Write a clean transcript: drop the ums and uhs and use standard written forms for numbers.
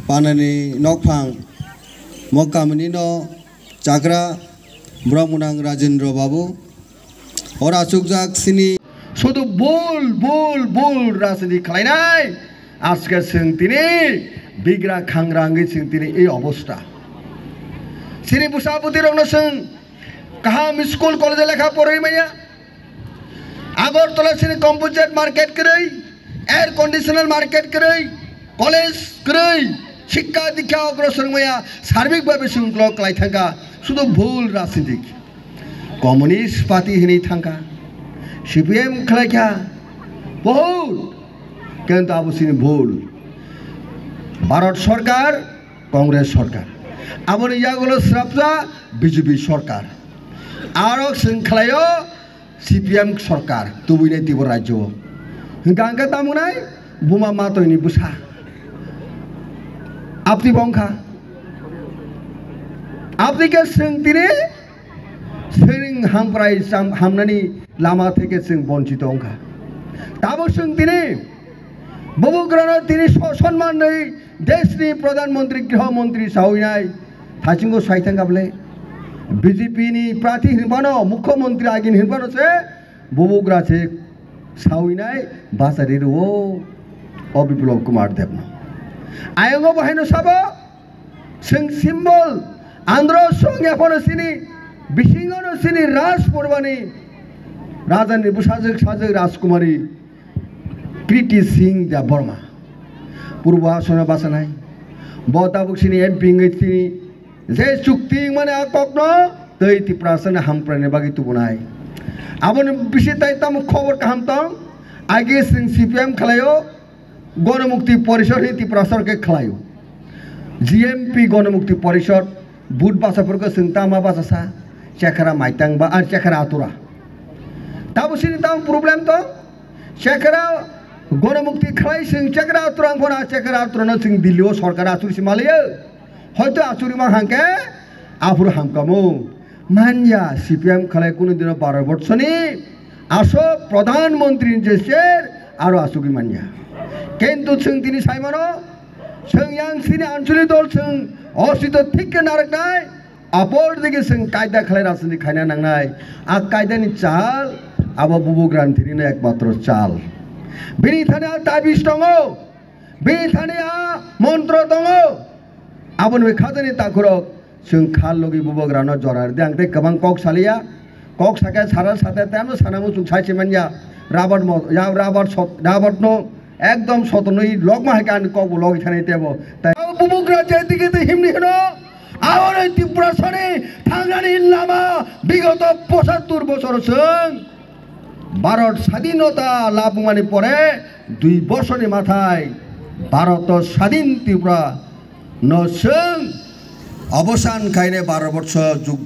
panani nokphang mokamani no chagra brahmunang Rajendra Babu ora chukjak sini শুধু বল বল বল রাজনীতি খালাইনাই আজকে সিং তিনি বিগ্রা খাংরাঙ্গি সিং তিনি এই অবস্থা সিনি বুসাপতি রংন সিং কাহাম স্কুল কলেজে লেখা পড়াই মাইয়া আগরতলা সিনি কম্পোজিট মার্কেট করেই এয়ার কন্ডিশনার মার্কেট করেই কলেজ করেই শিক্ষা দীক্ষা অগ্রসর মাইয়া সার্বিকভাবে শৃঙ্খলা ক্লাই থাকা শুধু ভুল রাজনীতি কমিউনিস্ট পার্টি হিনি থাকা CPM খালাইখা বহুত কিন্তু আবসিনি ভুল ভারত সরকার কংগ্রেস সরকার আবার ইয়াগুলো শ্রাপজা বিজেপি সরকার আরো শৃঙ্খলায় CPM সরকার তুবুইনে তিব রাজ্য গাঙ্গা তামুনাই বুমা মাতইনি বুসা আপনি বংখা আপনি কে সিংতিনি সিং হামপ্রাই হামনানি লামা থেকে সিং বঞ্চিত অঙ্কা তাবো সিং তিনি ববুগ্রানো তিনি সম্মান নেই দেশনি প্রধানমন্ত্রী গৃহমন্ত্রী সাউইনাই থাচিঙ্গো সাইথাঙ্গাবলে বিজেপি নি প্রার্থী হিরবানো মুখ্যমন্ত্রী আগিন হিরবানো সে ববুগ্রা সে সাউইনাই বাসারির ও অবিপ্লব কুমার দেবনা আয়ঙ্গ বাহিনো সাবো সিং সিম্বল আন্ধ্র সঙ্গে এখনো সিনি বিশিঙ্গনো সিনি রাজ পরবানি রাজানি বুসাজক সাজক রাজকুমারী কৃতি সিং দা বর্মা পূর্ব আসনে বাসানাই বতাবুক সিনি এমপি তিনি যে চুক্তি মানে আকগ্ন তৈ তিপ্রাসনে হামপ্রানে বাগি তুবনাই আবন বিশে তাইতাম খবর কাহামতং আগে সিং CPM খালায়ো গণমুক্তি পরিষদ হি তিপ্রাসরকে খালায়ো GMP গণমুক্তি পরিষদ বুট বাসাফরকে সিংতামা বাসাসা চেখারা মাইতাং বা আর চেখারা আতুরা তাবো সিনি তাম প্রবলেম তো চেখারা গণমুক্তি খালাই সিং চেখারা আতুরাং ফোনা চেখারা আতুরানো সিং দিল্লিও সরকার আচুরিসি মালিয়ে হয়তো আচুরি মা হাঙ্কে আফুর হামকামু মানয়া CPM খালাই কোনো দিন 12 বছরনি আসো প্রধানমন্ত্রী যে শের আরো আসুকি মানয়া কিন্তু সিং তিনি সাইমানো সিং ইয়াং সিনি আঞ্চলিক দল সিং অসিত ঠিক নারক নাই অপর দিকে সিং কায়দা খালাই রাজনীতি খাইনা নাংনাই আ কায়দানি চাল আবার বুবুগ্রান তিনি একমাত্র চাল বিনি থানে তাবিজ দङ বিনি থানে মন্ত্র দङ আবন বে খাজানি তাখুরক जों खाल लगी बुबग्रानो जरार दे आंते गोबां कक सालिया कक साके सारा साथे तेम सानामु सुं साइसे मानिया राबाट म या राबाट नो एकदम सतनई लगमा हाकान कक लगी थाने तेबो बुबग्रा जेदिके ते हिमनि हनो आवर त्रिपुरासने थांगानि लामा বিগত 75 বছর जों ভারত স্বাধীনতা লাভ মানে পরে 2 বছরের মাথায় ভারত স্বাধীন ত্রিপুরা নসং অবসান খাইনে 12 বছর যুগ